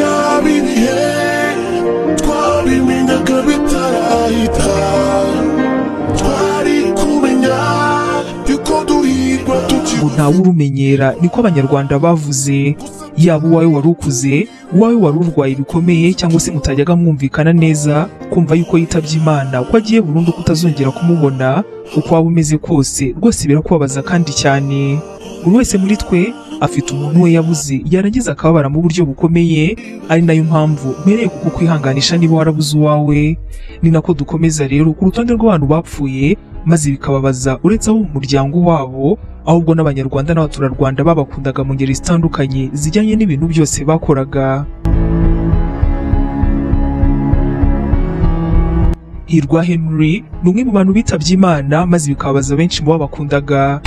yabibiye twabimenyaga bitarahita twari kumenya yuko duhirwa ngo ntawe urumenyera niko abanyarwanda bavuze, yaba uwawe wari ukuze, uwawe wari urwaye bikomeye cyangwa se mutajyaga mwumvikana neza, kumva yuko yitabye Imana ko agiye burundu kutazongera kumubona uko waba umeze kose, rwose birakubabaza kandi cyane. Buri wese muri twe afite umuntu we yabuze yarangiza akababara mu buryo bukomeye, ari nayo mpamvu mpereye kuko kwihanganisha niba warabuze uwawe. Ni nako dukomeza rero ku rutonde rw'abantu bapfuye maze bikababaza, uretse abo mu muryango wabo ahubwo n'abanyarwanda n'abaturarwanda babakundaga mu ngeri zitandukanye zijyanye n'ibintu byose bakoraga. Hirwa Henry ni umwe mu bantu bitabye Imana maze bikababaza benshi mu babakundaga.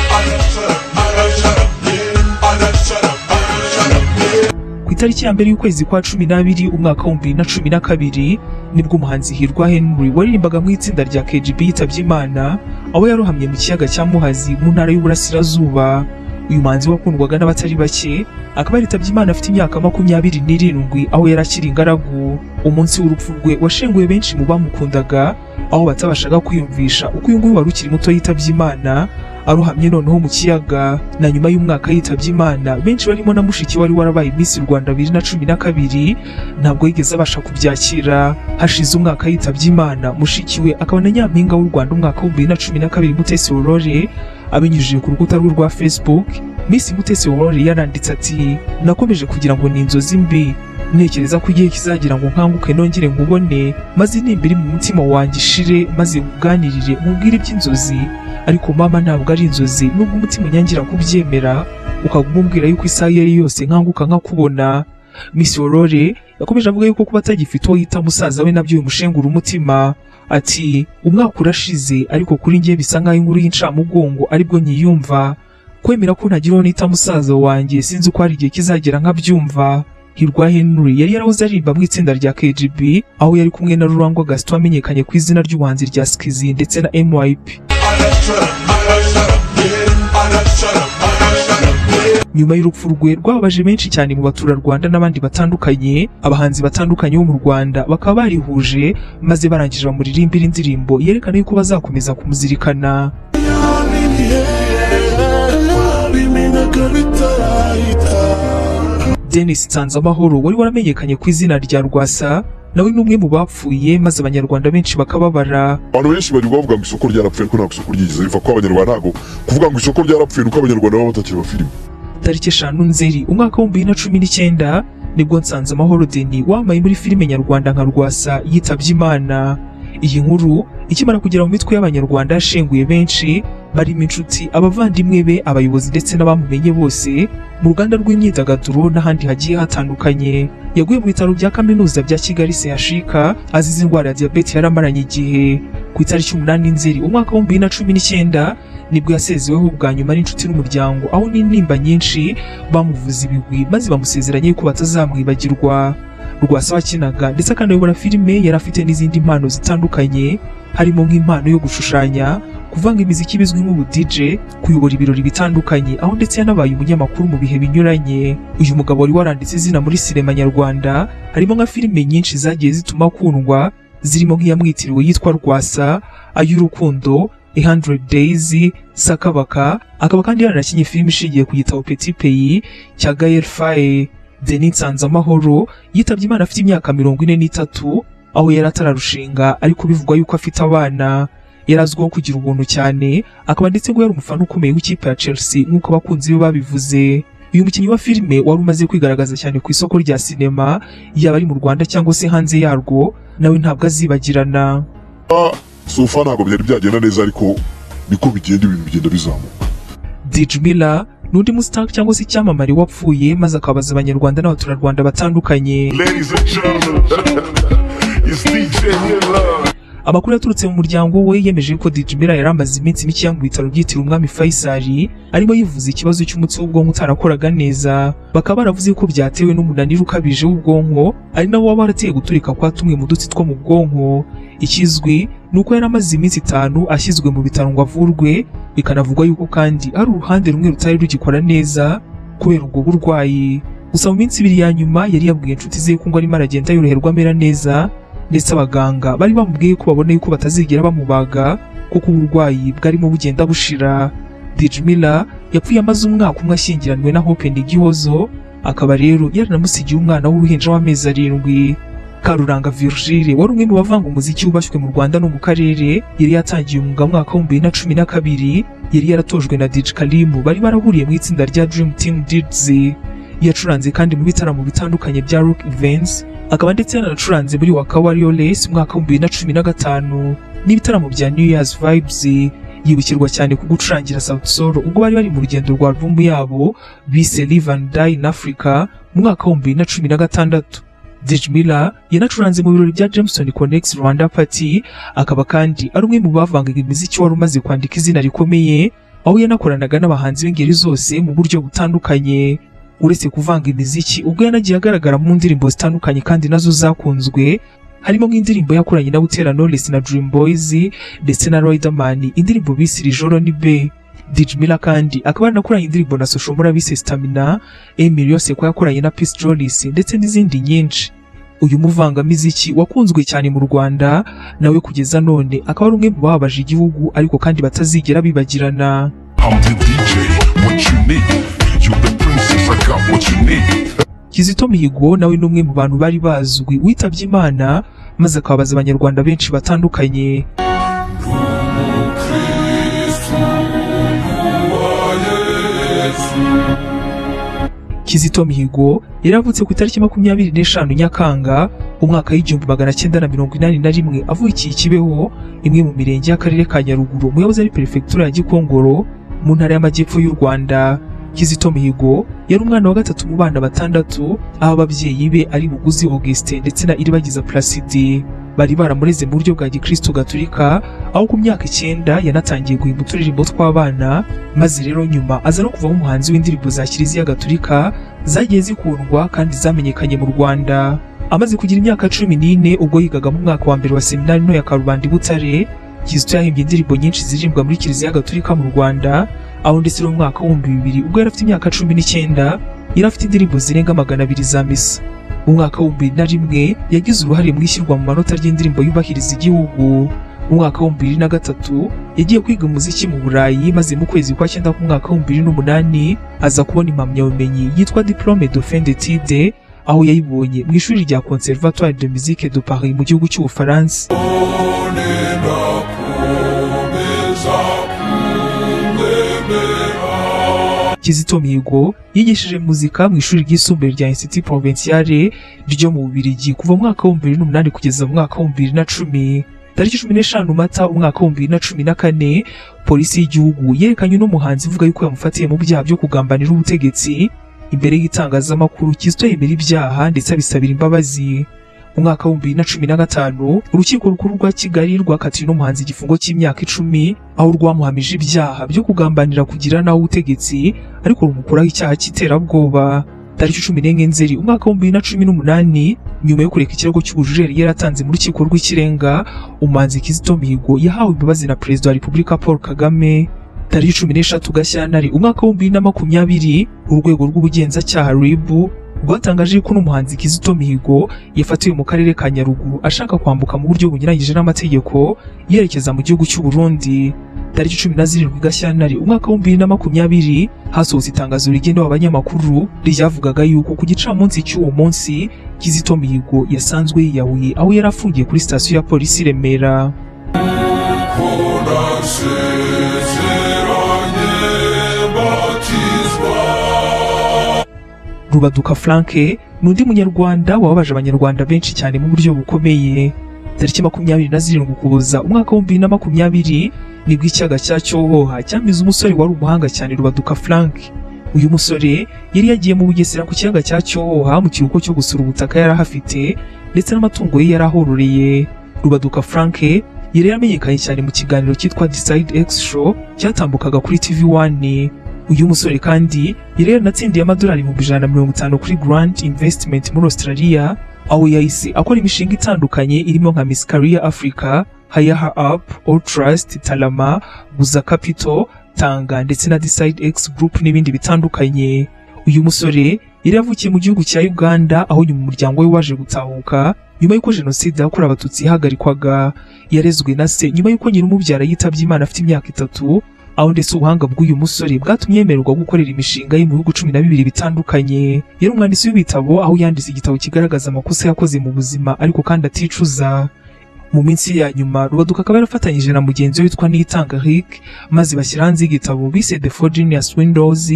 Ku itariki ya mbere y'ukwezi kwa 12 umwaka wa 2012 nibwo umuhanzi Hirwa Henry waririmbaga mu itsinda rya KGB yitabye Imana, aho yarohamye mu kiyaga cya Muhazi mu ntara y'Uburasirazuba. Uyu muhanzi wakundwaga n'abatari bake akaba yaritabye Imana afite imyaka 27 aho yarakiri ingaragu. Umunsi w'urupfu rwe washenguye benshi mu bamukundaga, aho batabashaga kwiyumvisha uko uyu nguyu wari ukiri muto yitabye Imana arohamye noneho mu kiyaga. Na nyuma y'umwaka yitabye Imana, benshi barimo na mushiki wari warabaye Miss Rwanda 2012 ntabwo yigeze abasha kubyakira. Hashize umwaka yitabye Imana, mushiki we akaba na nyampinga w'u Rwanda umwaka wa 2012 Mutesi Aurore, abinyujije ku rukuta rwe rwa Facebook, Miss Mutesi Aurore yaranditse ati: nakomeje kugira ngo ni inzozi mbi, ntekereza ko igihe kizagira ngo nkanguke nongere nkubone, maze nimbiri mu mutima wanjye ishire, maze uganirire mubwire iby'inzozi. Ariko mama, ntabwo ari inzozi, nubwo umutima nyangira kubyemera, ukaguma umbwira yuko isaha iyo ari yose nkanguka nkakubona. Miss Aurore yakomeje avuga yuko kuba atagifite uwo yita musaza we nabyo bimushengura umutima. Ati: umwaka urashize ariko kuri njye bisa nkaho inkuru y'incamugongo aribwo nyiyumva, kwemera ko ntagira uwo nita musaza wanjye sinzi uko hari igihe kizagera nkabyumva. Hirwa Henry yari yarahoze aririmba mu itsinda rya KGB, aho yari kumwe na Rurangwa Gaston wamenyekanye ku izina ry'ubuhanzi rya Skizzy ndetse na MYP. Nyuma y'urupfu rwe rwababaje benshi cyane mu baturarwanda n'abandi batandukanye, abahanzi batandukanye bo mu Rwanda bakaba barihuje maze barangije bamuririmbira indirimbo yerekana yuko bazakomeza kumuzirikana. Denis Nsanzamahoro wari waramenyekanye ku izina rya Rwasa, nawe ni umwe mu bapfuye maze abanyarwanda benshi bakababara. Abantu benshi bari bavuga ngo isoko ryarapfuye, ko ntabwo isoko ryigeze riva, ko abanyarwanda ntabwo kuvuga ngo isoko ryarapfuye nuko abanyarwanda baba batakiri filime. Tariki 5 Nzeri umwaka wa 2019 nibwo Nsanzamahoro Denis wambaye muri filime nyarwanda nka Rwasa yitabye Imana. Iyi nkuru ikimara kugera mu mitwe y'abanyarwanda yashenguye benshi, barimo inshuti, abavandimwe be, abayobozi ndetse n'abamumenye bose mu ruganda rw'imyidagaduro n'ahandi hagiye hatandukanye. Yaguye mu bitaro bya kaminuza bya Kigali CHUK azize indwara ya diabete yaramaranye igihe. Ku itariki 8 Nzeri umwaka wa 2019 nibwo yasezeweho bwa nyuma n'inshuti n'umuryango, aho n'intimba nyinshi bamuvuza ibigwi maze bamusezeranye yuko batazamwibagirwa. Rwasa wakinaga ndetse akanayobora filime, yari afite n'izindi mpano zitandukanye, harimo nk'impano yo gushushanya, kuvanga imiziki bizwi nk'ubu DJ, kuyobora ibirori bitandukanye, aho ndetse yanabaye umunyamakuru mu bihe binyuranye. Uyu mugabo wari waranditse izina muri sinema nyarwanda, harimo nka filime nyinshi zagiye zituma akundwa, zirimo nk'iyamwitiriwe yitwa Rwasa, Ay'urukundo, 100 Days, Sakabaka, akaba kandi yaranakinnye filime ishingiye ku gitabo Petit Pays cya Gaël Faye. Denis Nsanzamahoro yitabye Imana afite imyaka 43, aho yari atararushinga, ariko bivugwa yuko afite abana. Yarazwiho kugira ubuntu cyane, akaba ndetse ngo yari umufana ukomeye w'ikipe ya Chelsea nk'uko abakunzi be babivuze. Uyu mukinnyi wa filime wari umaze kwigaragaza cyane ku isoko rya sinema, yaba ari mu Rwanda cyangwa se hanze yarwo, nawe ntabwo azibagirana. Sofa ntabwo byari byagenda neza, ariko niko bigenda, ibintu bigenda bizamuka. DJ Miller n'undi mustar cyangwa se icyamamare wapfuye maze akabaza abanyarwanda n'abaturarwanda batandukanye. Amakuru yaturutse mu muryango we yemeje ko DJ Miller yari amaze iminsi mike mu bitaro byitiriwe Umwami Faisal, arimo yivuza ikibazo cy'umutsi w'ubwonko utarakoraga neza. Bakaba baravuze ko byatewe n'umunaniro ukabije w'ubwonko, ari nawo waba warateye guturika kwa tumwe mu dutsi two mu bwonko. Ikizwi nuko yari amaze iminsi 5 ashyizwe mu bitaro ngo avurwe, bikanavugwa yuko kandi ari uruhande rumwe rutari rugikora neza kubera ubwo burwayi. Gusa mu minsi ibiri ya nyuma yari yabwiye inshuti ze ko ngo arimo aragenda yoroherwa amera neza, ndetse abaganga bari bamubwiye ko babona yuko batazigera bamubaga kuko uburwayi bwarimo bugenda bushira. Djamila yapfuye amaze umwaka umwe ashyingiranywe na Hope Ndigihozo, akaba rero yaranamusigiye umwana w'uruhinja w'amezi 7. Karuranga Virgile wari umwe mu bavanga umuziki wubashywe mu Rwanda no mu karere, yari yatangiye umwuga mu mwaka wa 2012, yari yaratojwe na DJ Kalimu, bari barahuriye mu itsinda rya Dream Team DJs. Yacuranze kandi mu bitaramo bitandukanye bya rock events, akaba ndetse yaranacuranze muri Waka Warriors mu mwaka wa 2015 n'ibitaramo bya New Year's Vibes. Yibukirwa cyane ku gucurangira Sauti Sol ubwo bari mu rugendo rwa album yabo bise Live and Die in Africa mu mwaka wa 2016. Djamila yanacuranze mu birori bya Jameson Connects Rwanda Party, akaba kandi ari umwe mu bavangaga imiziki wari umaze kwandika izina rikomeye, aho yanakoranaga n'abahanzi b'ingeri zose mu buryo butandukanye. Uretse kuvanga imiziki, ubwo yanagiye agaragara mu ndirimbo zitandukanye kandi nazo zakunzwe, harimo nk'indirimbo yakoranye na Butera Knowless na Dream Boys ndetse na Riderman, indirimbo bise Ijoro ni Be. Djamila kandi akaba yanakoranye indirimbo na Social Mura bise Stamina, Emilio Seko yakoranye na Peace Jolis ndetse n'izindi nyinshi. Uyu muvangamiziki wakunzwe cyane mu Rwanda, nawe kugeza none akaba ari umwe mu babaje igihugu ariko kandi batazigera bibagirana. Kizito Mihigo nawe ni umwe mu bantu bari bazwi witabye Imana, maze akababaza abanyarwanda benshi batandukanye. Kizito Mihigo yaravutse ku itariki 25 Nyakanga umwaka w'1981 avukiye Kibeho, imwe mu mirenge y'akarere ka Nyaruguru mu yahoze ari perefegitura ya Gikongoro mu ntara y'amajyepfo y'u Rwanda. Kizito Mihigo yari umwana wa gatatu mu bana batandatu, aho ababyeyi be ari Buguzi Augustin ndetse na Iribagiza Placide. Bari baramureze mu buryo bwa Gikristo Gatolika, aho ku myaka 9 yanatangiye guhimba uturirimbo tw'abana, maze rero nyuma aza no kuvamo umuhanzi w'indirimbo za Kiliziya Gatolika zagiye zikundwa kandi zamenyekanye mu Rwanda. Amaze kugira imyaka 14 ubwo yigaga mu mwaka wa mbere wa seminari nto ya Karubanda i Butare, Kizito yahimbye indirimbo nyinshi zirimbwa muri Kiliziya Gatolika mu Rwanda, aho ndetse no mu mwaka wa 2000 ubwo yari afite imyaka 19 yari afite indirimbo zirenga 200 za misa. Mu mwaka wa 2001 yagize uruhare mu ishyirwa mu manota ry'indirimbo yubahiriza igihugu. Mu mwaka wa 2003 yagiye kwiga umuziki mu Burayi, maze mu kwezi kwa 9 ku mwaka wa 2008 aza kubona impamyabumenyi yitwa Diplôme de fin d'études, aho yayibonye mu ishuri rya Conservatoire de Musique de Paris mu gihugu cy'Ubufaransa. Kizito Mihigo yigishije muzika mu ishuri ryisumbuye rya Institut Provinciale ryo mu Bubiligi kuva mu mwaka wa 2008 kugeza mu mwaka wa 2010. Tariki 15 Mata umwaka wa 2014 polisi y'igihugu yerekanye n'umuhanzi ivuga yuko yamufatiye mu byaha byo kugambanira ubutegetsi. Imbere y'itangazamakuru Kizito yemera ibyaha ndetse abisabira imbabazi. Mu mwaka wa 2015 urukiko rukuru rwa Kigali rwakatiye n'umuhanzi igifungo cy'imyaka 10, aho rwamuhamije ibyaha byo kugambanira kugira naho ubutegetsi ariko rumukuraho icyaha cy'iterabwoba. Tariki 14 Nzeri umwaka wa 2018 nyuma yo kureka ikirego cy'ubujurire yaratanze mu rukiko rw'ikirenga, umuhanzi Kizito Mihigo yahawe imbabazi na Perezida wa Repubulika Paul Kagame. Tariki 13 Gashyantare umwaka wa 2020 urwego rw'ubugenzacyaha RIB rwatangaje ko n'umuhanzi Kizito Mihigo yafatiwe mu karere ka Nyaruguru ashaka kwambuka mu buryo bunyuranyije n'amategeko yerekeza mu gihugu cy'u Burundi. Tariki 17 Gashyantare umwaka wa 2020 hasohotse itangazo rigenewe abanyamakuru ryavugaga yuko ku gicamunsi cy'uwo munsi Kizito Mihigo yasanzwe yiyahuye aho yari afungiye kuri sitasiyo ya polisi Remera. Rubaduka Frank n'undi munyarwanda wababaje abanyarwanda benshi cyane mu buryo bukomeye. Tariki 27 Ukuboza umwaka wa 2020 nibwo icyaga cya Cyohoha cyamize umusore wari umuhanga cyane Rubaduka Frank. Uyu musore yari yagiye mu Bugesera ku kiyaga cya Cyohoha mu kiruhuko cyo gusura ubutaka yari ahafite ndetse n'amatungo ye yarahororeye. Rubaduka Frank yari yamenyekanye cyane mu kiganiro cyitwa Decide X Show cyatambukaga kuri TV1. Uyu musore kandi yari yaranatsindiye amadolari 150 kuri Grant Investment muri Australia, aho yahise akora imishinga itandukanye irimo nka Miss Career Africa, Hire Her Up, All Trust, Talama, Guza Capital, Tanga ndetse na Decide X Group n'ibindi bitandukanye. Uyu musore yari yavukiye mu gihugu cya Uganda aho nyuma umuryango we waje gutahuka nyuma y'uko jenoside yakorewe abatutsi ihagarikwaga. Yarezwe na se nyuma y'uko nyina umubyara yitabye Imana afite imyaka 3, aho ndetse ubuhanga bw'uyu musore bwatumye yemererwa gukorera imishinga ye mu bihugu 12 bitandukanye. Yari umwanditsi w'ibitabo aho yanditse igitabo kigaragaza amakosa yakoze mu buzima ariko kandi aticuza. Mu minsi ya nyuma Rubaduka akaba yarafatanyije na mugenzi we witwa Niyitanga Rick maze bashyira hanze igitabo bise The Four Genius Windows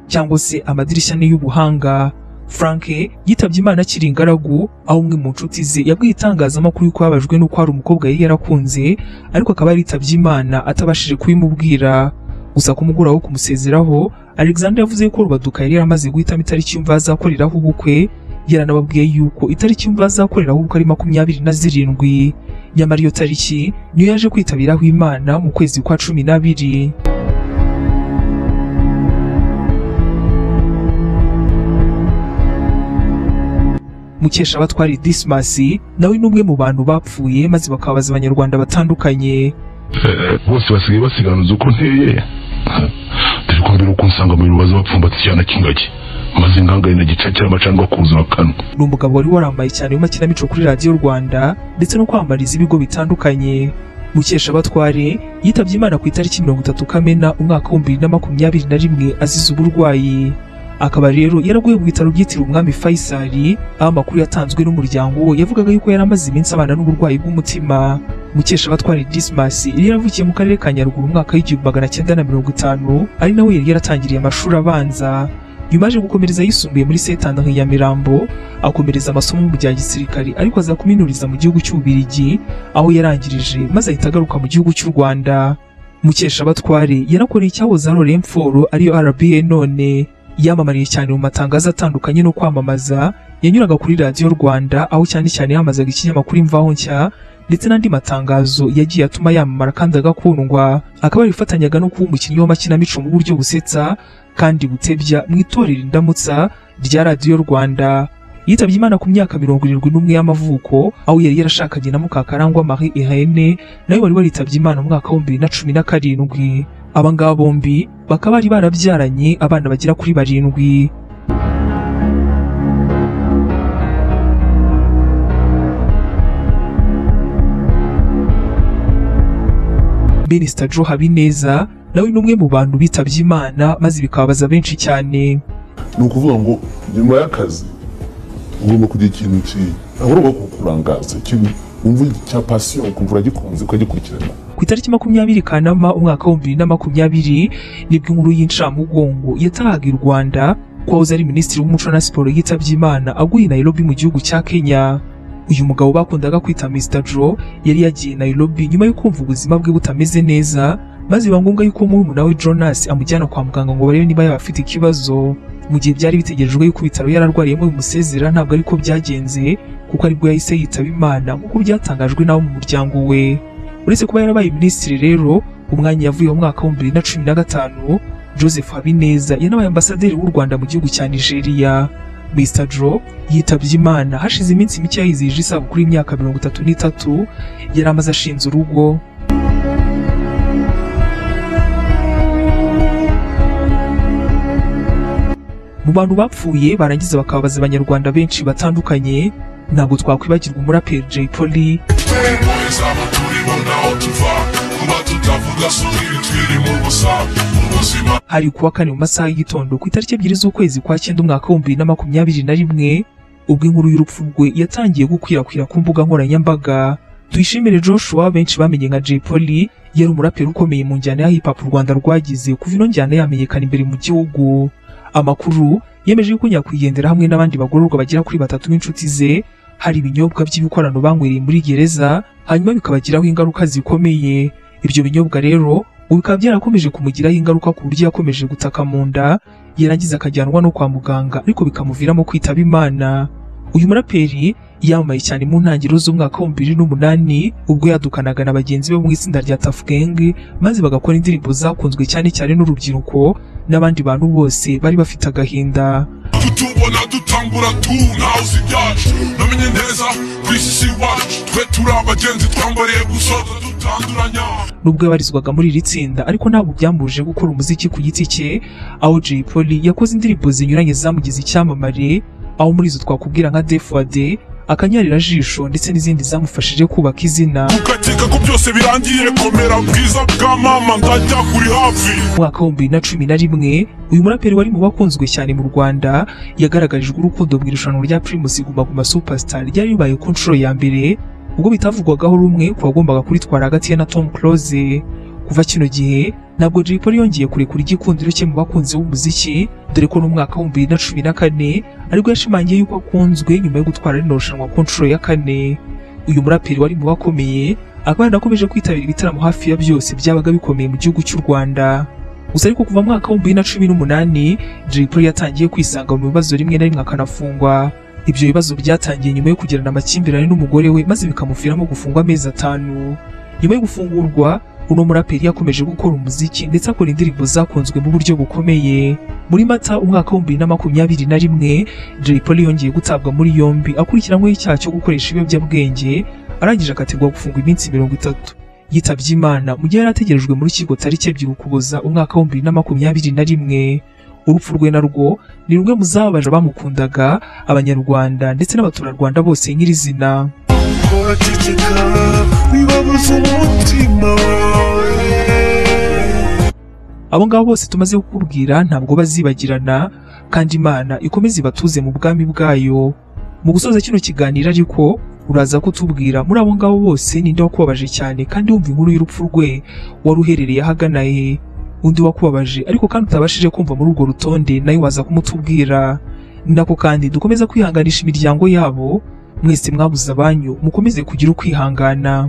cyangwa se amadirishya y'ubuhanga. Frank yitabye Imana akiri ingaragu, aho umwe mu nshuti ze yabwiye itangazamakuru yuko yabajwe n'uko hari umukobwa yari yarakunze ariko akaba yaritabye Imana atabashije kubimubwira. Gusa kumugura wo kumusezeraho, Alexander yavuze ko Rubaduka yari yaramaze guhitamo itariki yumva azakoreraho ubukwe. Yaranababwiye yuko itariki yumva azakoreraho ubukwe ari 27, nyamara iyo tariki niyo yaje kwitabiraho Imana mu kwezi kwa 12. Mukeshabatware Dismas nawe n'umwe mu bantu bapfuye maze bakabaza abanyarwanda batandukanye. Bose basigaye basiganuza uko nteye. Turi kumbira uko nsanga mu bibazo bapfumbatse cyane kingaki. Maze ngangaye na gica cy'amacandwa kuza kanwa. Ni umugabo wari warambaye cyane mu makinamico kuri Radio Rwanda ndetse no kwambariza ibigo bitandukanye. Mukeshabatware yitabye Imana ku itariki 30 Kamena umwaka wa 2021 azize uburwayi. Akaba rero yaraguye mu bitaro byitiriwe Umwami Faisal, aho amakuru yatanzwe n'umuryango we yavugaga yuko yaramaze iminsi abana n'uburwayi bw'umutima. Mukeshabatware Dismas yari yaravukiye mu karere ka Nyaruguru umwaka w'1950, ari nawe yari yaratangiriye amashuri abanza. Nyuma aje gukomereza yisumbuye muri Setandre ya Mirambo, akomereza amasomo mu bya gisirikari ariko aza kuminuriza mu gihugu cy'Ubirigi aho yarangirije maze ahita agaruka mu gihugu cy'u Rwanda. Mukeshabatware yarakoreye icyahoze ari Remforo ariyo RBA none. Yamamariye cyane mu matangazo atandukanye no kwamamaza, yanyuraga kuri Radio Rwanda aho cyane cyane yamazaga ikinyamakuru Imvaho Nshya ndetse n'andi matangazo yagiye atuma yamamara kandi agakundwa. Akaba yarifatanyaga no kuba umukinnyi w'amakinamico mu buryo busetsa kandi butebya mu itorero Indamutsa rya Radio Rwanda. Yitabye Imana ku myaka 71 y'amavuko aho yari yarashakanye na Mukakarangwa Marie Irene nawe wari waritabye Imana mu mwaka wa 2017. Aba ngaba bombi bakaba bari barabyaranye abana bagera kuri 7. Minister Joe Habineza nawe n'umwe mu bantu bitabye Imana maze bikababaza benshi cyane. Ni ukuvuga ngo nyuma y'akazi ugomba kugira ikintu ahubwo kukurangaza ikintu umva cya passion ukumva uragikunze ukagikurikirana. Ku itariki 20 Kanama umwaka wa 2020 nibwo inkuru y'incamugongo yatahaga u Rwanda ko ari Minisitiri w'Umuco na Siporo yitabye Imana aguye Nairobi mu gihugu cya Kenya. Uyu mugabo bakundaga kwita Mr. Joe yari yagiye Nairobi nyuma yo kumva ubuzima bwe butameze neza, maze bangombwa yuko murumuna we Jonas amujyana kwa muganga ngo barebe niba yafite ikibazo. Mu gihe byari bitegerejwe yuko ibitaro yararwariyemo bimusezera, ntabwo ariko byagenze kuko aribwo yahise yitaba Imana nk'uko byatangajwe n'abo mu muryango we. Uretse kuba yarabaye minisitiri rero, umwanya yavuye mu mwaka wa 2015, Joseph Habineza yanabaye ambasaderi w'u Rwanda mu gihugu cya Nigeria. Mr. Joe yitabye Imana hashize iminsi mike yizihije isabukuru y'imyaka 33 yari amaze ashinze urugo. Mu bantu bapfuye barangiza bakababaza abanyarwanda benshi batandukanye, ntabwo twakwibagirwa umuraperi Jay Polly. Hari kuwa kane mu masaha y'igitondo ku itariki 2 z'ukwezi kwa 9 umwaka wa 2021 ubwo inkuru y'urupfu rwe yatangiye gukwirakwira ku mbuga nkoranyambaga. Tuyishimire Joshua benshi bamenye nka Jay Polly yari umuraperi ukomeye mu njyana ya hip hop u Rwanda rwagize kuva ino njyana yamenyekana imbere mu gihugu. Amakuru yemeje ko nyakwigendera hamwe n'abandi bagororwa bagera kuri 3 b'inshuti ze hari ibinyobwa by'ibikorano banywereye muri gereza, hanyuma bikabagiraho ingaruka zikomeye. Ibyo binyobwa rero bikaba byarakomeje kumugiraho ingaruka ku buryo yakomeje gutaka mu nda, yarangiza akajyanwa no kwa muganga ariko bikamuviramo kwitaba Imana. Uyu muraperi yamamaye cyane mu ntangiriro z'umwaka wa 2008 ubwo yadukanaga na bagenzi be mu itsinda rya Tuff Gang, maze bagakora indirimbo zakunzwe cyane cyane n'urubyiruko n'abandi bantu bose bari bafite agahinda. Tutubona dutangura tunazi byacu namenye neza kwisi wacu twe turi abagenzi twambariye gusoza dutanduranya. Nubwo yabarizwaga muri iri tsinda ariko ntabwo byamubujije gukora umuziki ku giti cye, aho Jay Polly yakoze indirimbo zinyuranye zamugize icyamamare, aho muri zo twakubwira nka Defade, Akanyarira Jisho ndetse n'izindi zamufashije kubaka izina. Ukakeka ko byose birangiye, komera bwiza bwa mama ndajya kuri hafi. Mu mwaka wa 2011 uyu muraperi wari mu bakunzwe cyane mu Rwanda yagaragarijwe urukundo mu irushanwa rya Primus Guma Guma Superstar ryari ribaye ku nshuro ya mbere, ubwo bitavugwagaho rumwe ku bagombaga kuritwara hagati ye na Tom Close. Kuva kino gihe ntabwo Jay Polly yongeye kurekura igikundiro cye mu bakunzi b'umuziki, dore ko n'umwaka wa 2014 aribwo yashimangiye yuko akunzwe nyuma yo gutwara rino rushanwa ku nshuro ya 4. Uyu muraperi wari mu bakomeye akaba yanakomeje kwitabira ibitaramo hafi ya byose byabaga bikomeye mu gihugu cy'u Rwanda. Gusa ariko kuva mu mwaka wa 2018 Jay Polly yatangiye kwisanga mu bibazo rimwe na rimwe akanafungwa. Ibyo bibazo byatangiye nyuma yo kugirana amakimbirane n'umugore we maze bikamuviramo gufungwa amezi 5. Nyuma yo gufungurwa uno muraperi yakomeje gukora umuziki ndetse akora indirimbo zakunzwe mu buryo bukomeye. Muri Mata umwaka wa 2021 Jay Polly yongeye gutabwa muri yombi akurikiranyweho icyaha cyo gukoresha ibiyobyabwenge, arangije akategwa gufungwa iminsi 30. Yitabye Imana mu gihe yari ategerejwe mu rukiko tariki 2 Ukuboza umwaka wa 2021. Urupfu rwe narwo ni rumwe mu zababaje abamukundaga, Abanyarwanda ndetse n'abaturarwanda bose nyirizina. Abo ngabo bose tumaze kukubwira ntabwo bazibagirana, kandi Imana ikomeze ibatuze mu bwami bwayo. Mu gusoza kino kiganiro ariko uraza kutubwira muri abo ngabo bose ninde wakubabaje cyane kandi wumva inkuru y'urupfu rwe wari uherereye ahagana he? Undi wakubabaje ariko kandi utabashije kumva muri urwo rutonde nayo waza kumutubwira. Nako kandi dukomeza kwihanganisha imiryango yabo, mwese mwabuze abanyu mukomeze kugira ukwihangana.